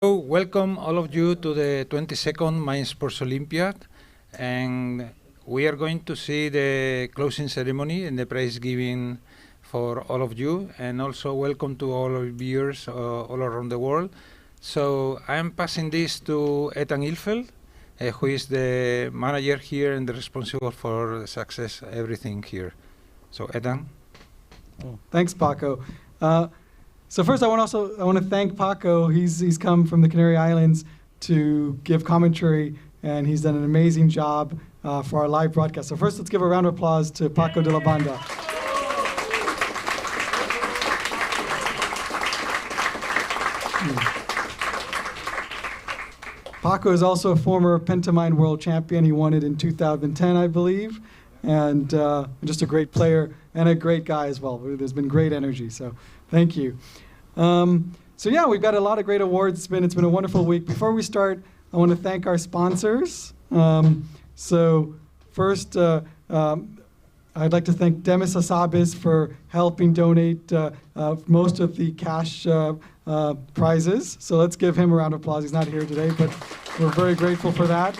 Welcome all of you to the 22nd Mind Sports Olympiad, and we are going to see the closing ceremony and the prize giving for all of you, and also welcome to all our viewers all around the world. So I am passing this to Heppell, who is the manager here and the responsible for the success, everything here. So Ethan. Oh, thanks, Paco. So first, I want to thank Paco. He's come from the Canary Islands to give commentary, and he's done an amazing job for our live broadcast. So first, let's give a round of applause to Paco De La Banda. Paco is also a former Penta world champion. He won it in 2010, I believe, and just a great player and a great guy as well. There's been great energy, so thank you. So yeah, we've got a lot of great awards. It's been a wonderful week. Before we start, I want to thank our sponsors. So first, I'd like to thank Demis Asabis for helping donate most of the cash prizes. So let's give him a round of applause. He's not here today, but we're very grateful for that.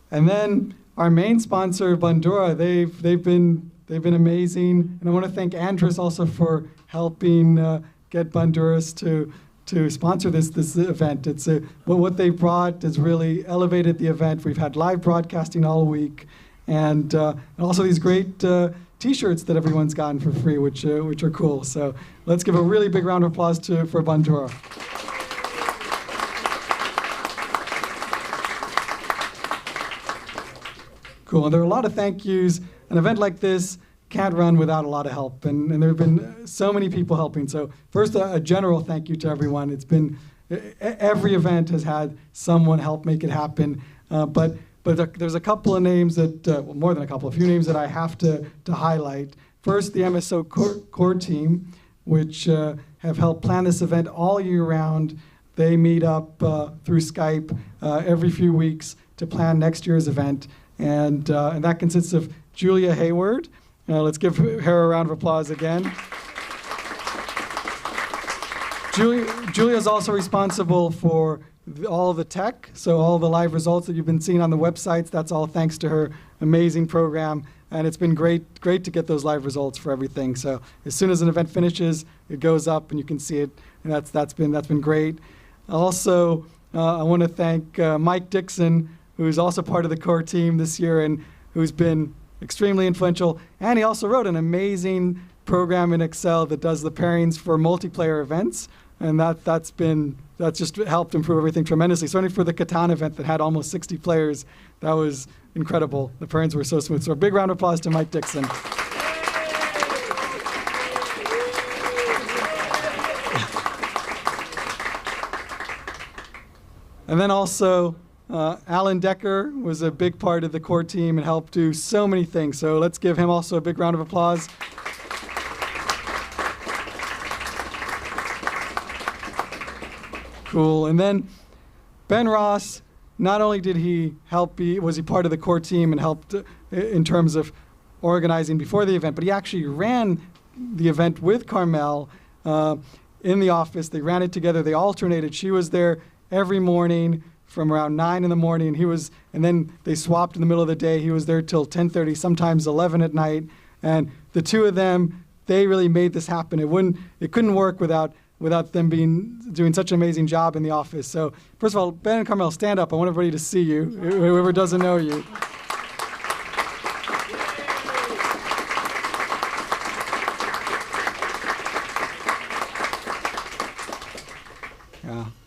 And then our main sponsor, Bandura, they've been amazing, and I want to thank Andres also for helping get Banduras to sponsor this event. It's what they brought has really elevated the event. We've had live broadcasting all week, and also these great T-shirts that everyone's gotten for free, which are cool. So let's give a really big round of applause for Bandura. Cool. And there are a lot of thank yous. An event like this can't run without a lot of help, and there have been so many people helping. So first, a general thank you to everyone. It's been every event has had someone help make it happen, but there's a couple of names that, well, more than a couple, a few names that I have to highlight. First, the Mso Core Team, which have helped plan this event all year round. They meet up through Skype every few weeks to plan next year's event, and that consists of Julia Hayward. Let's give her a round of applause again. Julia is also responsible for all the tech, so all the live results that you've been seeing on the websites, that's all thanks to her amazing program, and it's been great to get those live results for everything. So as soon as an event finishes, it goes up and you can see it, and that's been great. Also, I want to thank Mike Dixon, who's also part of the core team this year and who's been extremely influential, and he also wrote an amazing program in Excel that does the pairings for multiplayer events, and that's just helped improve everything tremendously. Certainly for the Catan event that had almost 60 players, that was incredible. The pairings were so smooth. So a big round of applause to Mike Dixon. And then also, Alan Decker was a big part of the core team and helped do so many things. So let's give him also a big round of applause. Cool. And then Ben Ross, not only did he was he part of the core team and helped in terms of organizing before the event, but he actually ran the event with Carmel in the office. They ran it together. They alternated. She was there every morning from around 9 in the morning, and then they swapped in the middle of the day. He was there till 10:30, sometimes 11 at night, and the two of them, they really made this happen. It couldn't work without them doing such an amazing job in the office. So first of all, Ben and Carmel, stand up. I want everybody to see you, whoever doesn't know you.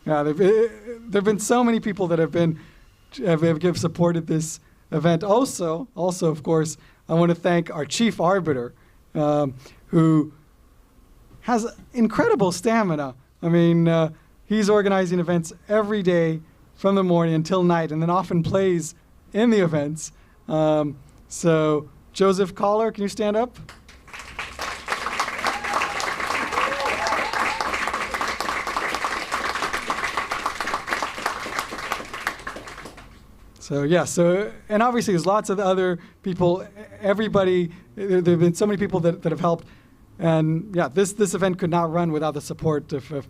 Yeah, there've been so many people that have supported this event. Also, of course, I want to thank our chief arbiter, who has incredible stamina. I mean, he's organizing events every day from the morning until night, and then often plays in the events. So, Joseph Collar, can you stand up? So and obviously there's lots of other people, everybody, there have been so many people that have helped and yeah, this event could not run without the support of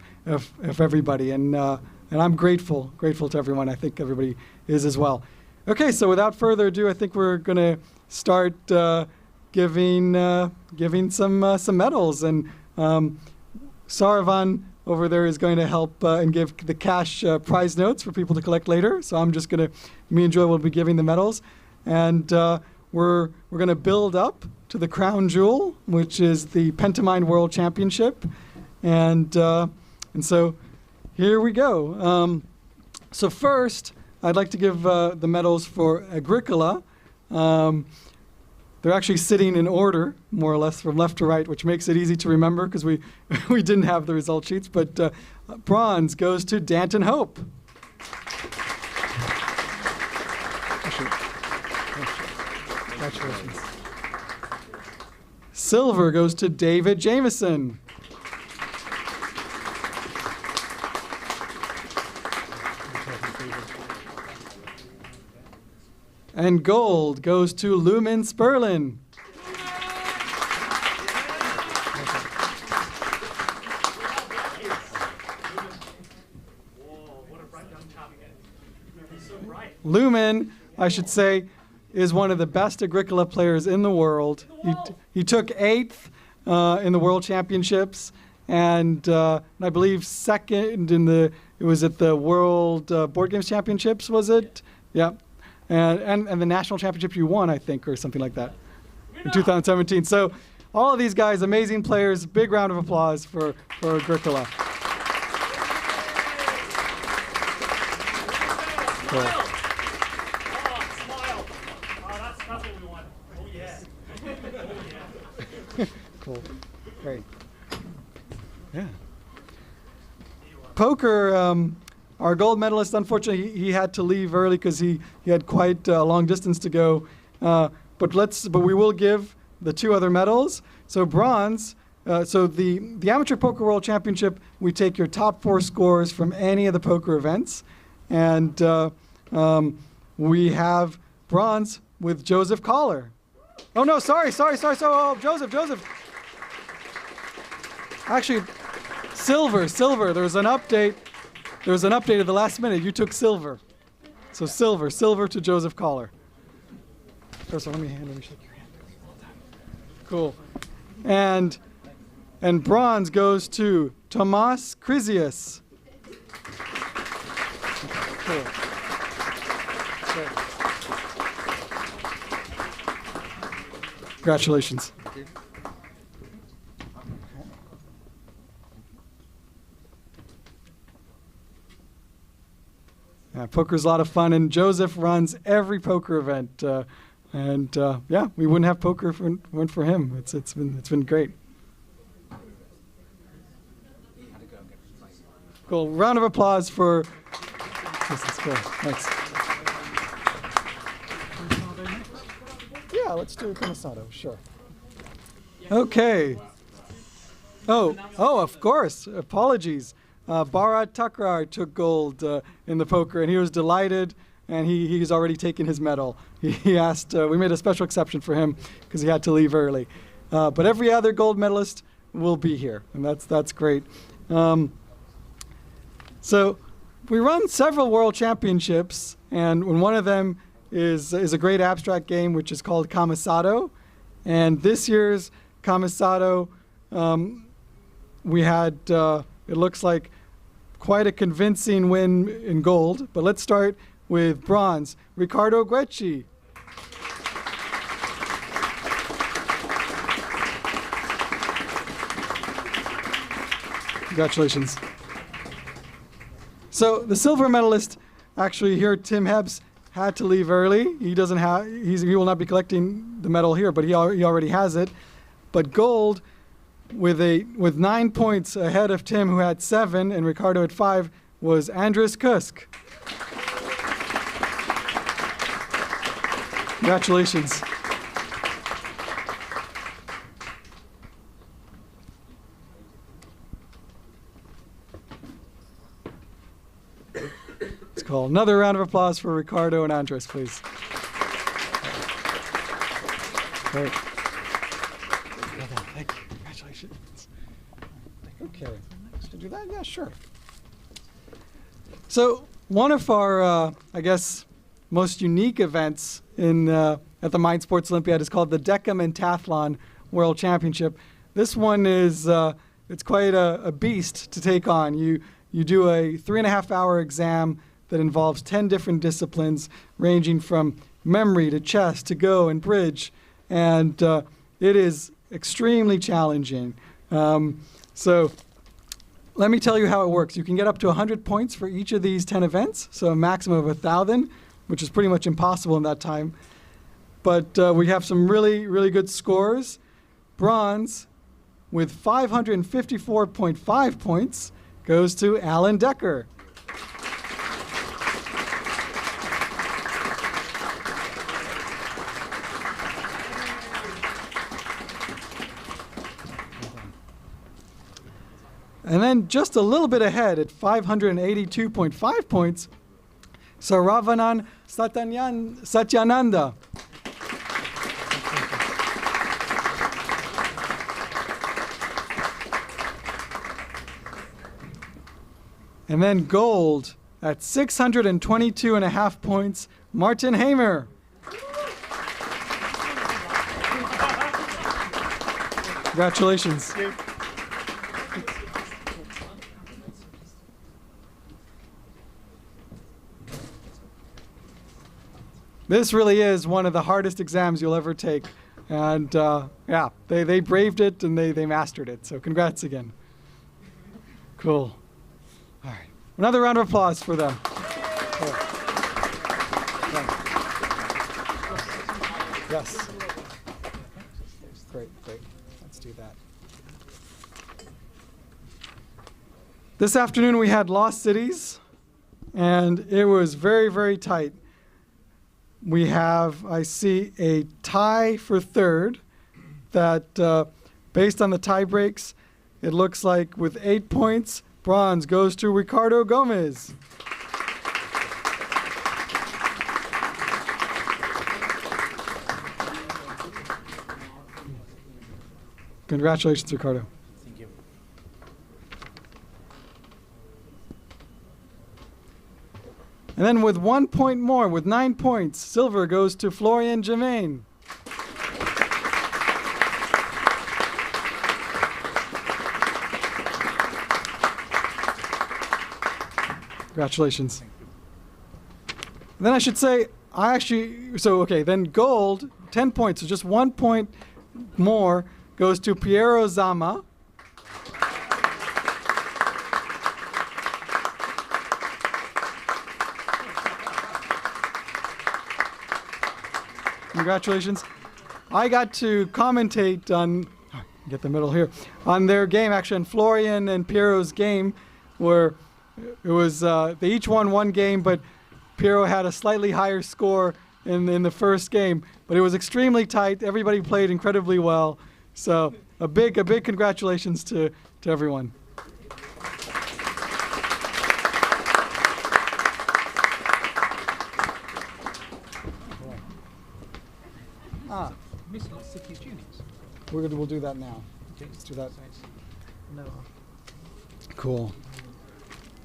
everybody, and I'm grateful to everyone. I think everybody is as well. Okay, so without further ado, I think we're gonna start giving some medals, and Saravan over there is going to help and give the cash prize notes for people to collect later. So I'm just me and Joy will be giving the medals, and we're gonna build up to the crown jewel, which is the Pentamine World Championship, and so here we go. So first, I'd like to give the medals for Agricola. They're actually sitting in order, more or less, from left to right, which makes it easy to remember because we didn't have the result sheets. But bronze goes to Danton Hope. Congratulations. Silver goes to David Jameson. And gold goes to Lumen Sperlin. Lumen, I should say, is one of the best Agricola players in the world. He took 8th in the World Championships, and I believe second it was at the World Board Games Championships, was it? Yeah. And the national championship you won, I think, or something like that, in 2017. So all of these guys, amazing players. Big round of applause for Agricola. Cool. Smile. That's what we want. Oh, yeah. Oh, yeah. Cool. Great. Yeah. Poker, our gold medalist, unfortunately, he had to leave early because he had quite a long distance to go. But we will give the 2 other medals. So bronze. So the Amateur Poker World Championship, we take your top 4 scores from any of the poker events, and we have bronze with Joseph Collar. Oh no, sorry. Oh, Joseph. Actually, silver. There was an update. There was an update at the last minute. You took silver. So silver to Joseph Collar. First of all, let me shake your hand. Well done. Cool. And bronze goes to Tomas Chrysius. Cool. Great. Congratulations. Yeah, poker's a lot of fun, and Joseph runs every poker event, yeah, we wouldn't have poker if it weren't for him. It's been great. Cool. Round of applause for. This is cool. Thanks. Yeah, let's do Comisado. Sure. Okay. Oh, of course. Apologies. Bharat Takrar took gold in the poker, and he was delighted, and he's already taken his medal. He asked, we made a special exception for him because he had to leave early. But every other gold medalist will be here, and that's great. So we run several world championships, and one of them is a great abstract game which is called Comisado. And this year's Comisado, we had, it looks like, quite a convincing win in gold. But let's start with bronze. Ricardo Guecci. Congratulations. So the silver medalist, actually here, Tim Hebbs, had to leave early. He will not be collecting the medal here, but he already has it. But gold, with 9 points ahead of Tim, who had 7, and Ricardo at 5, was Andres Kusk. Congratulations. Let's call another round of applause for Ricardo and Andres, please. Great. Thank you. Congratulations. Yeah, sure. So one of our, I guess, most unique events at the Mind Sports Olympiad is called the Decamentathlon World Championship. This one is it's quite a beast to take on. You do a 3.5-hour exam that involves 10 different disciplines, ranging from memory to chess to go and bridge, and it is extremely challenging. So let me tell you how it works. You can get up to 100 points for each of these 10 events, so a maximum of 1,000, which is pretty much impossible in that time. But we have some really, really good scores. Bronze, with 554.5 points, goes to Alan Decker. And then just a little bit ahead at 582.5 points, Saravanan Satyananda. And then gold at 622.5 points, Martin Hamer. Congratulations. This really is one of the hardest exams you'll ever take. And yeah, they braved it and they mastered it. So congrats again. Cool. All right. Another round of applause for them. Cool. Yes. Great. Let's do that. This afternoon we had Lost Cities, and it was very, very tight. We have, I see, a tie for third that, based on the tie breaks, it looks like with 8 points, bronze goes to Ricardo Gomez. Congratulations, Ricardo. Thank you. And then with 1 point more, with 9 points, silver goes to Florian Germain. Congratulations. And then I should say, then gold, 10 points, so just 1 point more goes to Piero Zama. Congratulations. I got to commentate on, get the middle here, on their game, actually on Florian and Piero's game, where it was, they each won one game, but Piero had a slightly higher score in the first game, but it was extremely tight. Everybody played incredibly well. So a big congratulations to everyone. We'll do that now. Okay, let's do that. No. Cool.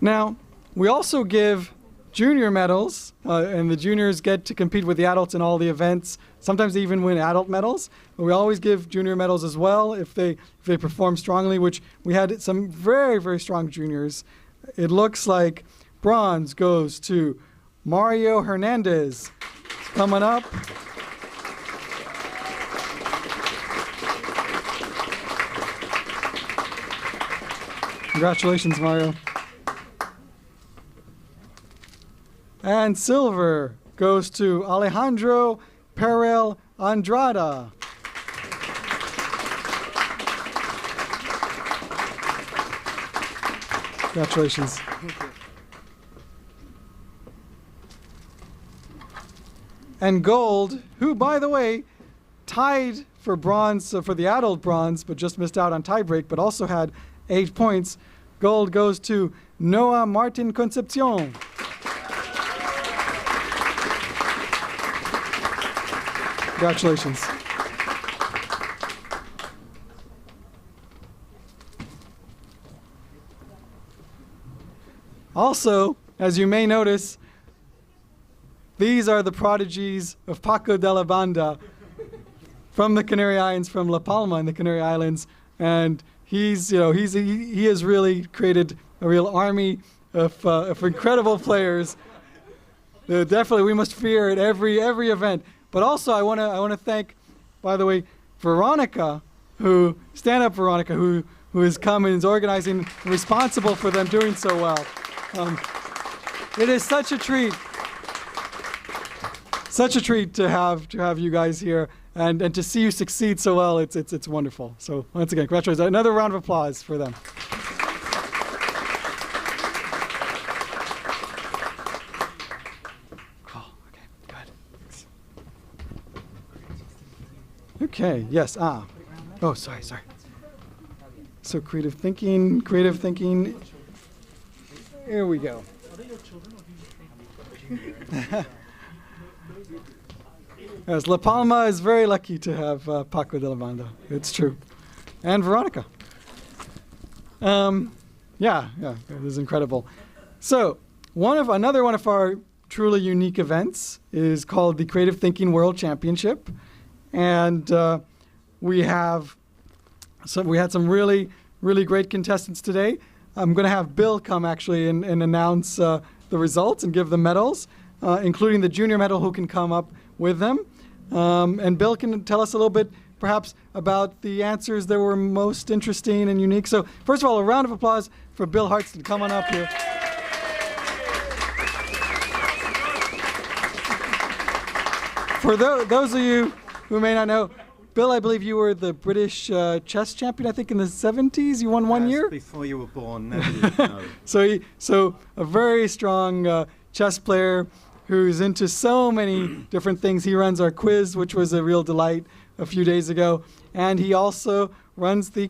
Now, we also give junior medals, and the juniors get to compete with the adults in all the events. Sometimes they even win adult medals. But we always give junior medals as well if they perform strongly, which we had some very, very strong juniors. It looks like bronze goes to Mario Hernandez. Coming up. Congratulations, Mario. And silver goes to Alejandro Perel Andrada. Congratulations. And gold, who, by the way, tied for bronze, for the adult bronze, but just missed out on tiebreak, but also had 8 points. Gold goes to Noah Martin Concepcion. Congratulations. Also, as you may notice, these are the prodigies of Paco De La Banda from the Canary Islands, from La Palma in the Canary Islands, and he has really created a real army of incredible players. Definitely, we must fear at every event. But also, I want to thank, by the way, Veronica, Veronica, who has come and is organizing, and responsible for them doing so well. It is such a treat to have you guys here and to see you succeed so well. It's wonderful. So once again, congratulations. Another round of applause for them. Okay, yes. Oh, sorry. So creative thinking. Here we go. Yes, La Palma is very lucky to have Paco De La Banda. It's true. And Veronica. Yeah, it is incredible. So another one of our truly unique events is called the Creative Thinking World Championship. And we had some really, really great contestants today. I'm going to have Bill come actually and announce the results and give the medals, including the junior medal who can come up with them. And Bill can tell us a little bit perhaps about the answers that were most interesting and unique. So first of all, a round of applause for Bill Hartston. Come on up here. For those of you who may not know, Bill, I believe you were the British chess champion, I think, in the 70s. You won one year? Before you were born. No. So a very strong chess player who's into so many different things. He runs our quiz, which was a real delight a few days ago. And he also runs the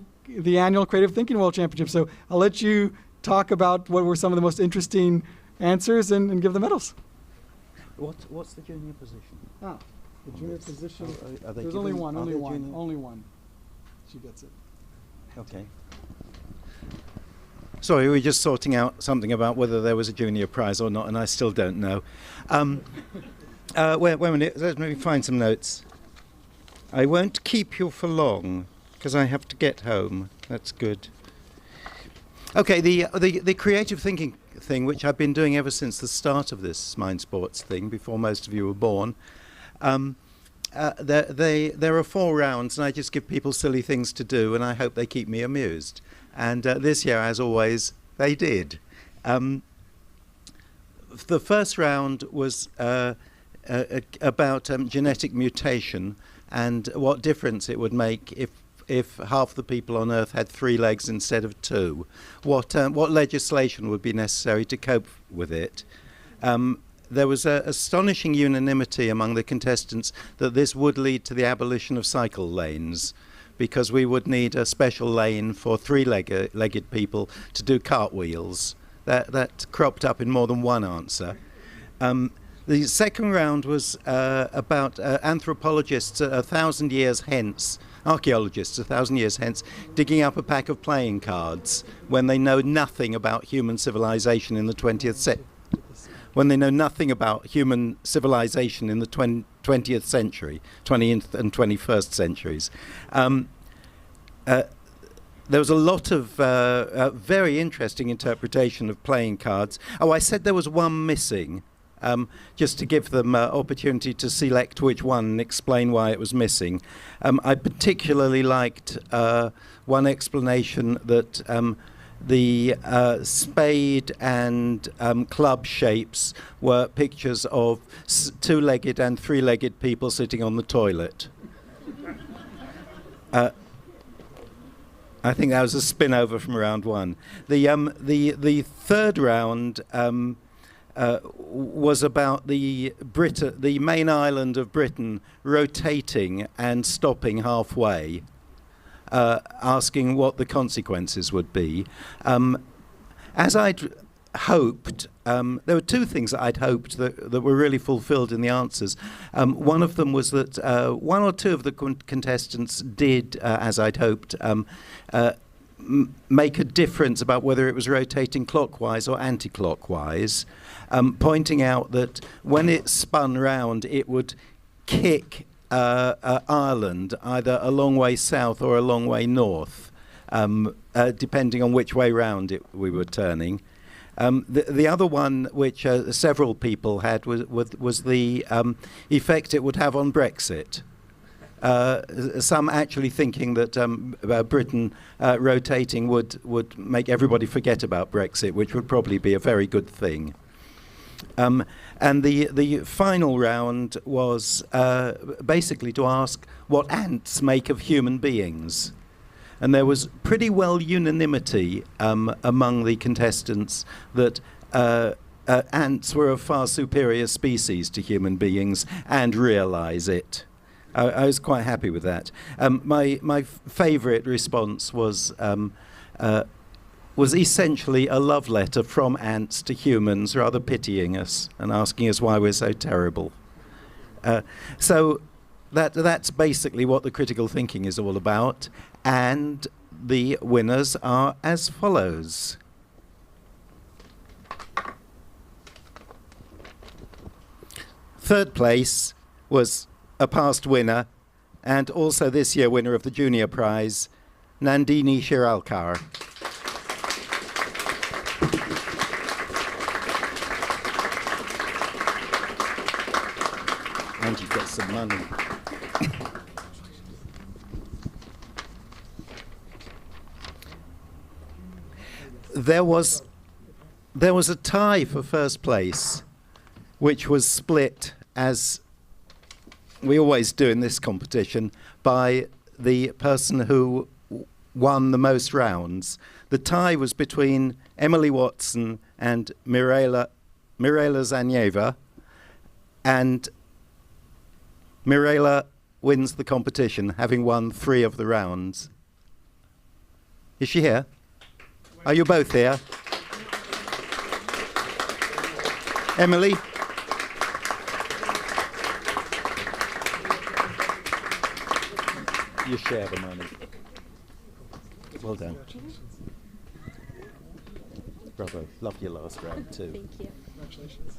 annual Creative Thinking World Championship. So I'll let you talk about what were some of the most interesting answers and give the medals. What's the junior position? The junior position. There's only one. She gets it. Okay. Sorry, we were just sorting out something about whether there was a junior prize or not, and I still don't know. Wait a minute. Let me find some notes. I won't keep you for long because I have to get home. That's good. Okay, the creative thinking thing, which I've been doing ever since the start of this Mind Sports thing, before most of you were born. There are 4 rounds, and I just give people silly things to do, and I hope they keep me amused. And this year, as always, they did. The first round was about genetic mutation and what difference it would make if half the people on Earth had 3 legs instead of 2. What legislation would be necessary to cope with it? There was astonishing unanimity among the contestants that this would lead to the abolition of cycle lanes, because we would need a special lane for 3-legged people to do cartwheels. That cropped up in more than one answer. The second round was about anthropologists 1,000 years hence, archaeologists 1,000 years hence, digging up a pack of playing cards when they know nothing about human civilization in the 20th century. When they know nothing about human civilization in the 20th century, 20th and 21st centuries. There was a lot of very interesting interpretation of playing cards. Oh, I said there was one missing, just to give them opportunity to select which one and explain why it was missing. I particularly liked one explanation that the spade and club shapes were pictures of 2-legged and 3-legged people sitting on the toilet. I think that was a spin-over from round 1. The third round was about the main island of Britain rotating and stopping halfway. Asking what the consequences would be. As I'd hoped, there were 2 things that I'd hoped that were really fulfilled in the answers. One of them was that 1 or 2 of the contestants did, as I'd hoped, make a difference about whether it was rotating clockwise or anti-clockwise, pointing out that when it spun round, it would kick Ireland either a long way south or a long way north, depending on which way round we were turning. The other one, which several people had, was the effect it would have on Brexit. Some actually thinking that Britain rotating would make everybody forget about Brexit, which would probably be a very good thing. And the final round was basically to ask what ants make of human beings. And there was pretty well unanimity among the contestants that ants were a far superior species to human beings and realise it. I was quite happy with that. My favourite response was essentially a love letter from ants to humans, rather pitying us and asking us why we're so terrible. So that's basically what the critical thinking is all about, and the winners are as follows. Third place was a past winner, and also this year winner of the Junior Prize, Nandini Shiralkar. And you get some money. There was a tie for first place, which was split, as we always do in this competition, by the person who won the most rounds. The tie was between Emily Watson and Mirela Zanieva, and Mirela wins the competition, having won 3 of the rounds. Is she here? Are you both here? Emily? You share the money. Well done. Bravo. Love your last round too. Thank you. Congratulations.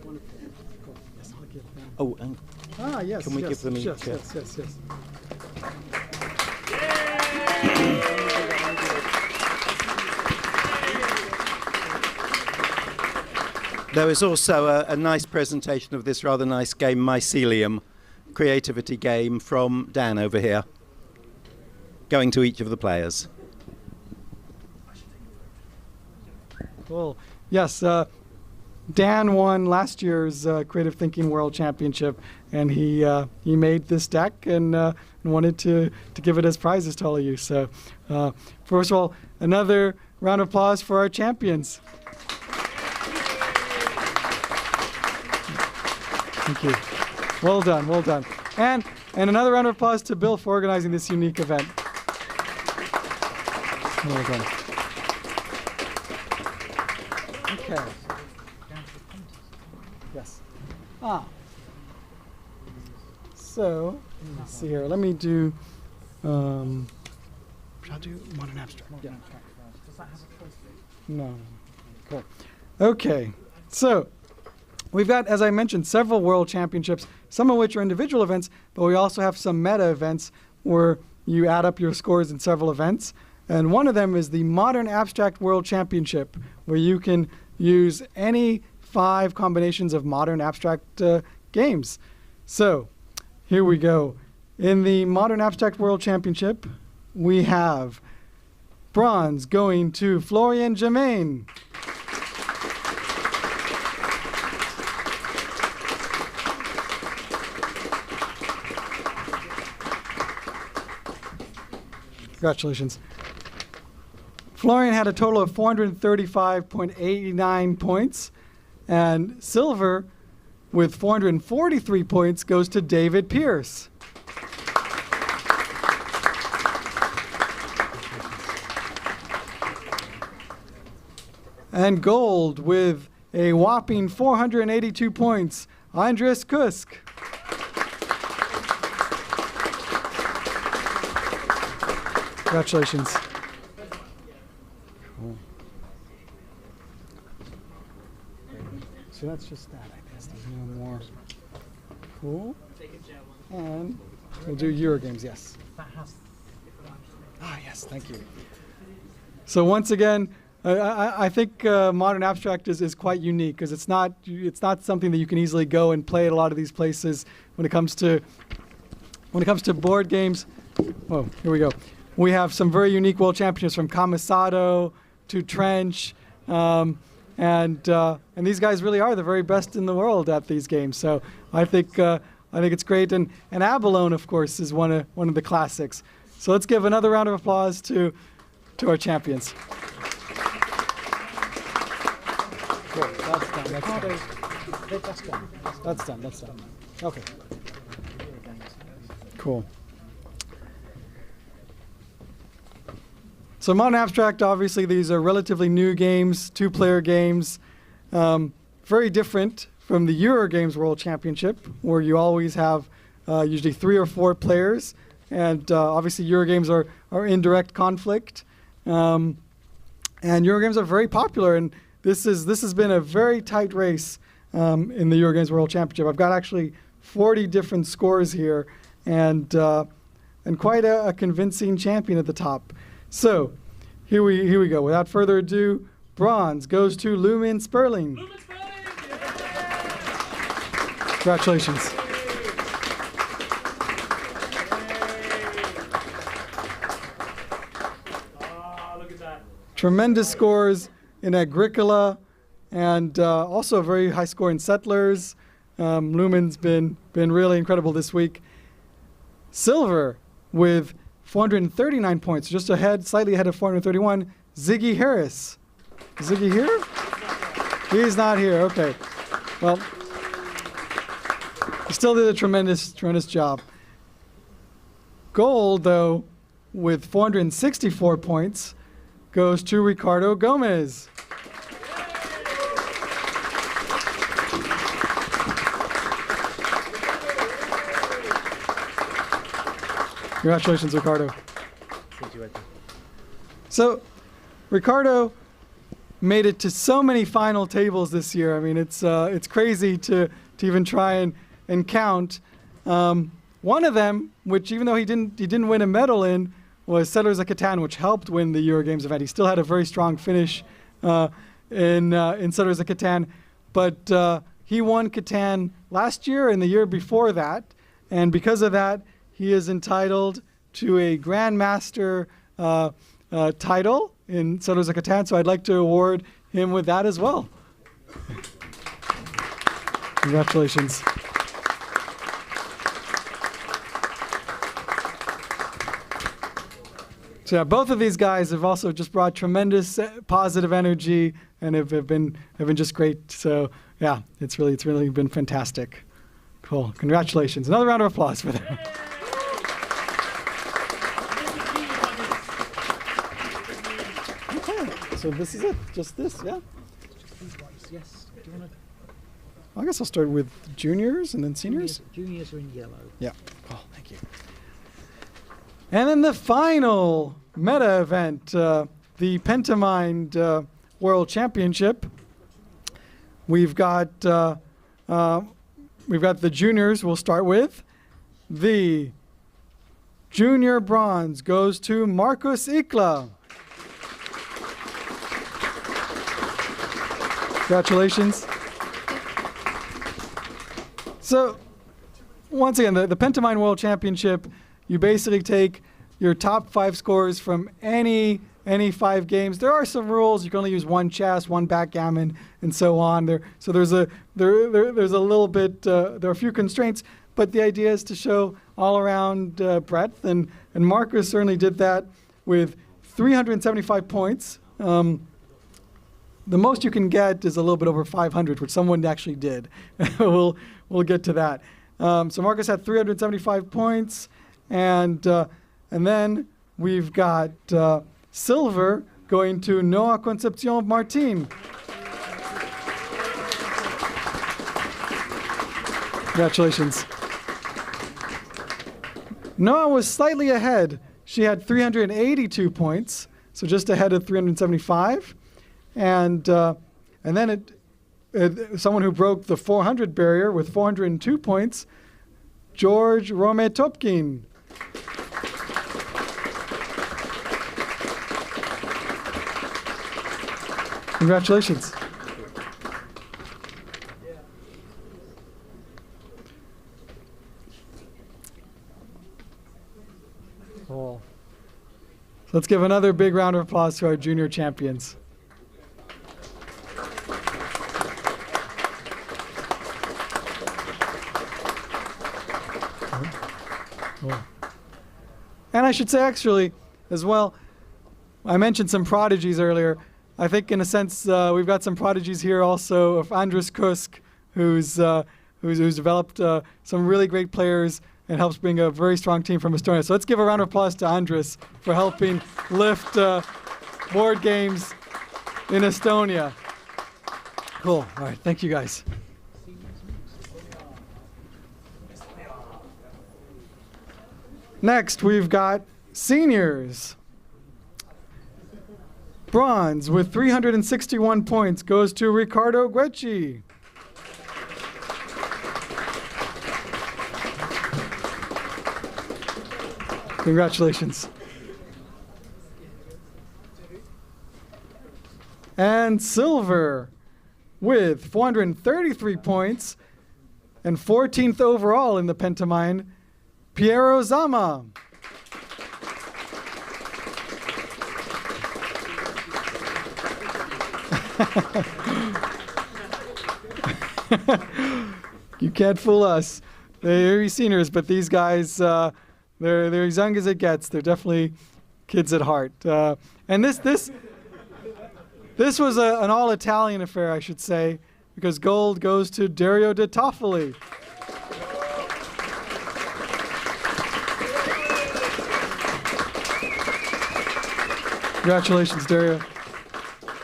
Wonderful. Cool. Yes, I'll give them. Oh, and Yes. can we give them each? Yes. There was also a nice presentation of this rather nice game, Mycelium, creativity game from Dan over here, going to each of the players. Cool. Yes, Dan won last year's Creative Thinking World Championship, and he made this deck and wanted to give it as prizes to all of you. So, first of all, another round of applause for our champions. Thank you. Well done, well done. And another round of applause to Bill for organizing this unique event. Well done. Okay. Yes. So, let's see here. Let me do, should I do modern abstract? Yeah. No. Cool. Okay. So, we've got, as I mentioned, several world championships, some of which are individual events, but we also have some meta events where you add up your scores in several events. And one of them is the Modern Abstract World Championship, where you can use any 5 combinations of modern abstract games. So, here we go. In the Modern Abstract World Championship, we have bronze going to Florian Germain. Congratulations. Florian had a total of 435.89 points, and silver with 443 points goes to David Pierce. And gold with a whopping 482 points, Andres Kusk. Congratulations. Cool. So that's just that, I guess. There's no more. Cool. And we'll do Eurogames, yes. Ah, yes, thank you. So once again, I think modern abstract is quite unique because it's not something that you can easily go and play at a lot of these places. When it comes to board games, oh, here we go. We have some very unique world championships from Camisado to Trench, and these guys really are the very best in the world at these games. So I think it's great, and Abalone, of course, is one of the classics. So let's give another round of applause to our champions. Cool. That's done. That's done. Okay. Cool. So modern abstract, obviously, these are relatively new games, two-player games, very different from the Eurogames World Championship, where you always have usually 3 or 4 players, and obviously Eurogames are in direct conflict, and Eurogames are very popular, and this has been a very tight race in the Eurogames World Championship. I've got actually 40 different scores here, and quite a convincing champion at the top. So here we go. Without further ado, bronze goes to Lumen Sperling. Lumen Sperling! Congratulations. Look at that. Tremendous scores in Agricola, and also a very high score in Settlers. Lumen's been really incredible this week. Silver with 439 points, just slightly ahead of 431. Ziggy Harris. Is Ziggy here? He's not here. Okay. Well, he still did a tremendous job. Gold, though, with 464 points, goes to Ricardo Gomez. Congratulations, Ricardo. So, Ricardo made it to so many final tables this year. I mean, it's crazy to even try and count. One of them, which even though he didn't win a medal in, was Settlers of Catan, which helped win the Eurogames event. He still had a very strong finish in Settlers of Catan, but he won Catan last year and the year before that, and because of that, he is entitled to a Grandmaster title in Settlers of Catan, so I'd like to award him with that as well. Congratulations. So yeah, both of these guys have also just brought tremendous positive energy and have been just great. So yeah, it's really been fantastic. Cool. Congratulations. Another round of applause for them. Okay. So this is it. Just this, yeah? Yes. Do you want to? I guess I'll start with juniors and then seniors. Juniors are in yellow. Yeah. Cool. Thank you. And then the final meta event, the Pentamind World Championship. We've got the juniors. We'll start with the junior bronze goes to Marcus Ikla. Congratulations. So, once again, the Pentamind World Championship, you basically take your top 5 scores from any 5 games. There are some rules. You can only use 1 chess, 1 backgammon, and so on. There's a little bit. There are a few constraints, but the idea is to show all around breadth. And Marcus certainly did that with 375 points. The most you can get is a little bit over 500, which someone actually did. We'll get to that. So Marcus had 375 points, and then we've got silver going to Noah Concepcion Martin. Congratulations. Noah was slightly ahead. she had 382 points, so just ahead of 375. And then someone who broke the 400 barrier with 402 points, George Rome-Topkin. Congratulations. Cool. So let's give another big round of applause to our junior champions. Cool. And I should say, actually, as well, I mentioned some prodigies earlier. I think, in a sense, we've got some prodigies here also of Andres Kusk, who's developed some really great players and helps bring a very strong team from Estonia. So let's give a round of applause to Andres for helping lift board games in Estonia. Cool. All right. Thank you, guys. Next, we've got seniors. Bronze with 361 points goes to Ricardo Guecci. Congratulations. And silver with 433 points and 14th overall in the Pentamine, Piero Zama. You can't fool us. They're seniors, but these guys, they're as young as it gets. They're definitely kids at heart. And this was an all-Italian affair, I should say, because gold goes to Dario De Toffoli. Congratulations, Dario.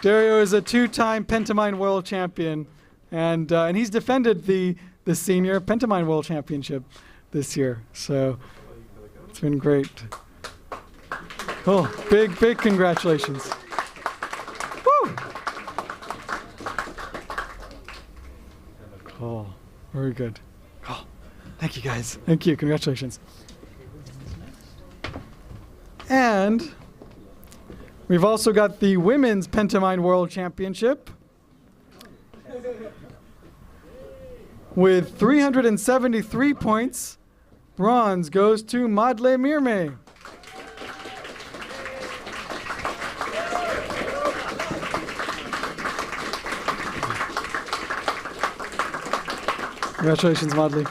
Dario is a two-time Pentamine World Champion, and he's defended the Senior Pentamine World Championship this year. So it's been great. Cool. Big congratulations. Woo! Cool. Very good. Cool. Thank you, guys. Thank you. Congratulations. And we've also got the Women's Pentamine World Championship with 373 points. Bronze goes to Madle Mirme. Congratulations, Madle.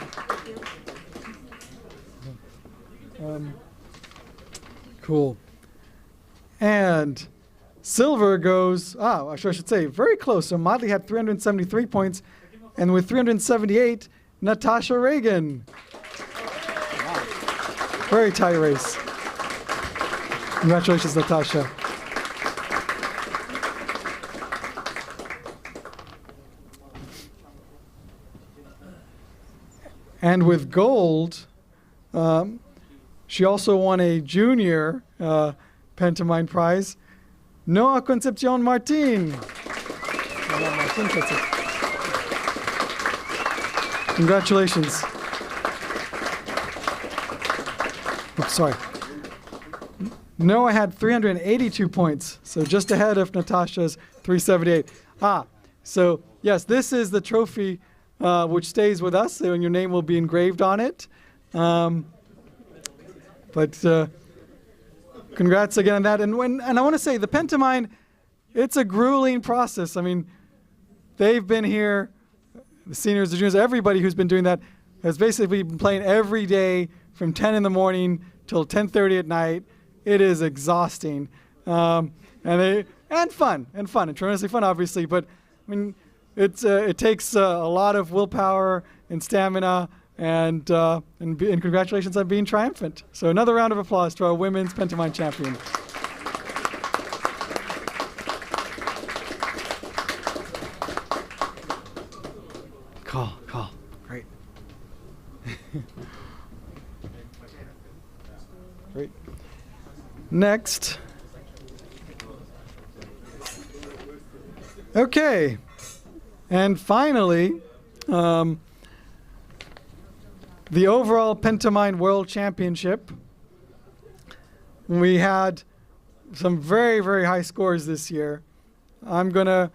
Cool. And silver goes, I should say, very close. So Madle had 373 points, and with 378, Natasha Reagan. Wow. Very tight race. Congratulations, Natasha. And with gold, she also won a junior Pentamine prize, Noa Concepcion Martin. Congratulations. Oh, sorry. Noah had 382 points, so just ahead of Natasha's 378. So yes, this is the trophy which stays with us, and your name will be engraved on it. But congrats again on that. And I want to say, the Pentamine, it's a grueling process. I mean, they've been here, the seniors, the juniors, everybody who's been doing that has basically been playing every day from 10 in the morning till 10:30 at night. It is exhausting, and fun, and tremendously fun, obviously. But I mean, it takes a lot of willpower and stamina, and congratulations on being triumphant. So another round of applause to our women's Pentamine champion. Cool, great. Great. Next. Okay. And finally, the overall Pentamine World Championship. We had some very, very high scores this year. I'm gonna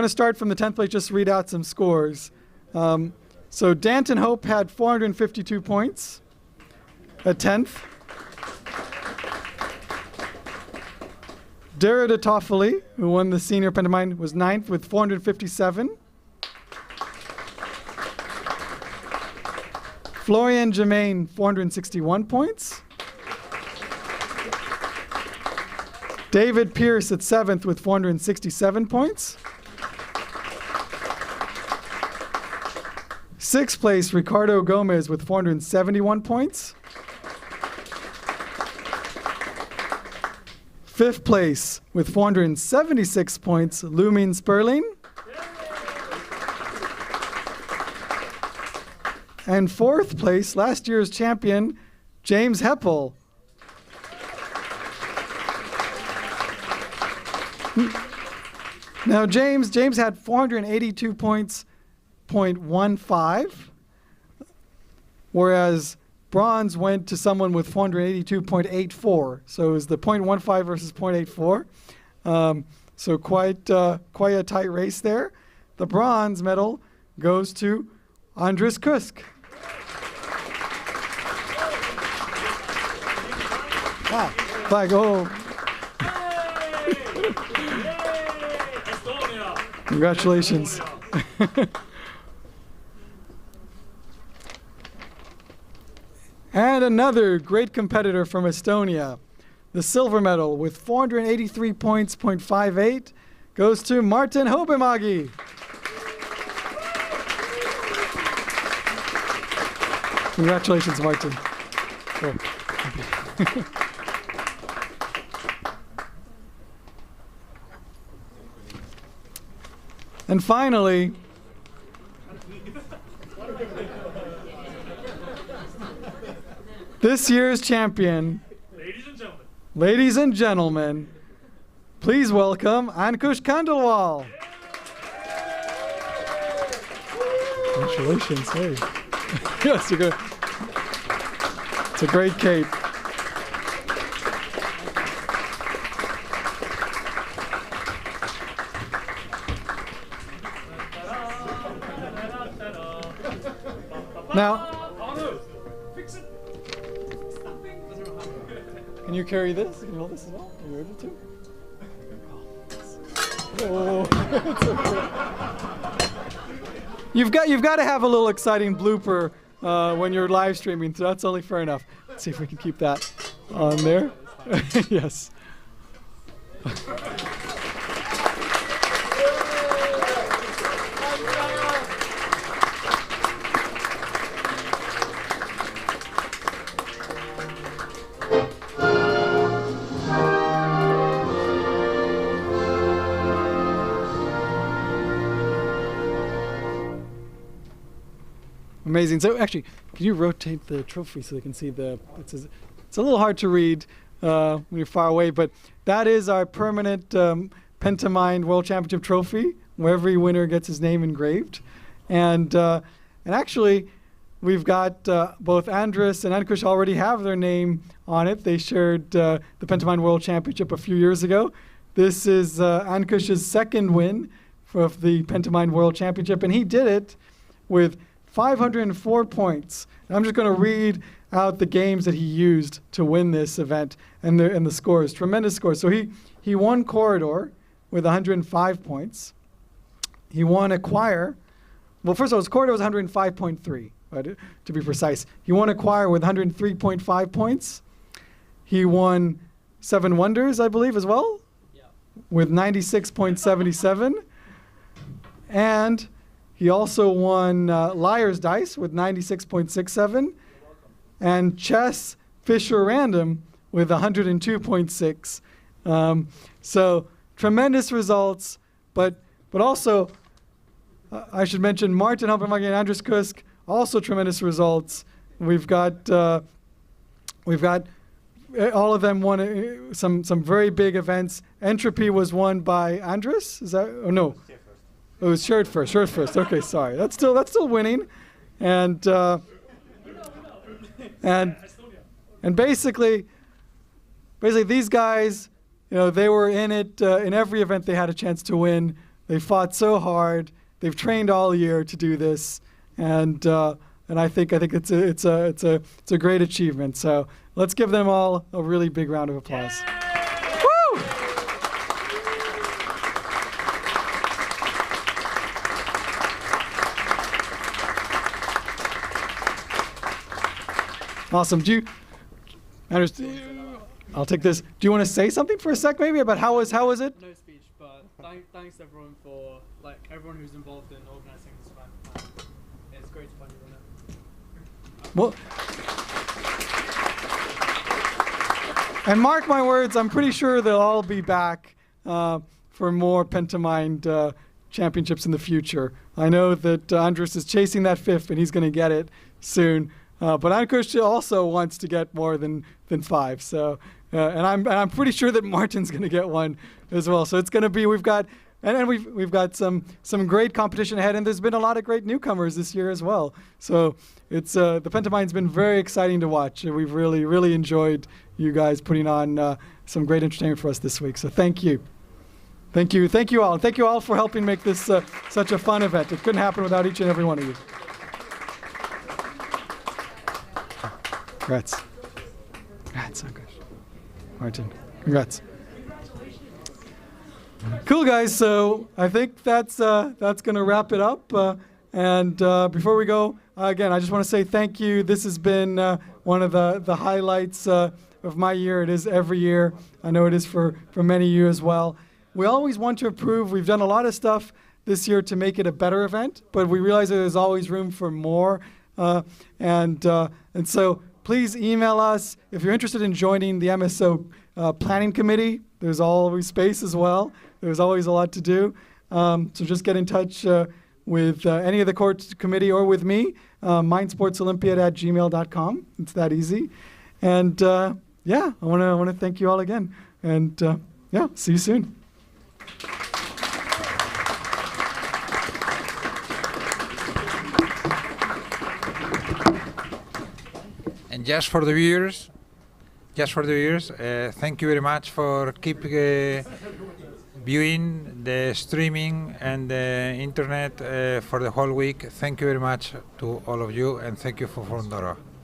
start from the 10th place, just read out some scores. So Danton Hope had 452 points at 10th. Derrida Toffoli, who won the senior Pentamine, was 9th with 457. Florian Germain, 461 points. David Pierce at 7th with 467 points. 6th place, Ricardo Gomez with 471 points. 5th place with 476 points, Lumin Sperling. And 4th place, last year's champion, James Heppell. Now James had 482 points, .15, whereas bronze went to someone with 482.84. So it was the .15 versus .84. So quite a tight race there. The bronze medal goes to Andres Kusk. Wow. Flag, oh. Congratulations. And another great competitor from Estonia. The silver medal with 483 points, .58, goes to Martin Hobemägi. Congratulations, Martin. Oh. And finally, this year's champion, ladies and gentlemen, please welcome Ankush Khandelwal. Congratulations, hey. Yes, you're good. It's a great cape. Now, can you carry this? Can you hold this as well? Are you able to? Oh, you've got to have a little exciting blooper when you're live streaming. So that's only fair enough. Let's see if we can keep that on there. Yes. Amazing. So actually, can you rotate the trophy so they can see the? It's a little hard to read when you're far away, but that is our permanent Pentamine World Championship trophy, where every winner gets his name engraved, and actually, we've got both Andres and Ankush already have their name on it. They shared the Pentamine World Championship a few years ago. This is Ankush's second win of the Pentamine World Championship, and he did it with 504 points. And I'm just going to read out the games that he used to win this event and the scores, tremendous scores. So he won Corridor with 105 points. He won Acquire. Well, first of all, his Corridor was 105.3, right, to be precise. He won Acquire with 103.5 points. He won Seven Wonders, I believe, as well, with 96.77. And he also won Liar's Dice with 96.67 and Chess Fisher Random with 102.6. So tremendous results, but also I should mention Martin Hobemägi and Andres Kusk, also tremendous results. We've got all of them won some very big events. Entropy was won by Andres. Is that? Oh no, it was Shirt First. Okay, sorry. That's still winning, and basically these guys, they were in it in every event they had a chance to win. They fought so hard. They've trained all year to do this, and I think it's a great achievement. So let's give them all a really big round of applause. Woo! Awesome. Anders, I'll take this. Do you want to say something for a sec, maybe, about how was it? No speech, but thanks everyone for everyone who's involved in organising this event. It's great to finally win it. Well, and mark my words, I'm pretty sure they'll all be back for more Pentamind championships in the future. I know that Andres is chasing that 5th, and he's going to get it soon. But Ankush also wants to get more than 5. So, and I'm pretty sure that Martin's going to get one as well. So it's going to be we've got some great competition ahead, and there's been a lot of great newcomers this year as well. So it's the Pentamind's been very exciting to watch. We've really enjoyed you guys putting on some great entertainment for us this week. So thank you all, and thank you all for helping make this such a fun event. It couldn't happen without each and every one of you. Congrats, Ankush. Martin, congrats. Cool, guys. So I think that's going to wrap it up. And before we go, again, I just want to say thank you. This has been one of the highlights of my year. It is every year. I know it is for many of you as well. We always want to improve. We've done a lot of stuff this year to make it a better event, but we realize that there's always room for more. And so please email us if you're interested in joining the MSO planning committee. There's always space as well. There's always a lot to do. So just get in touch with any of the core committee or with me, mindsportsolympiad@gmail.com. It's that easy. And I want to thank you all again. And see you soon. And just for the viewers, thank you very much for keep viewing the streaming and the internet for the whole week. Thank you very much to all of you, and thank you for Fondora.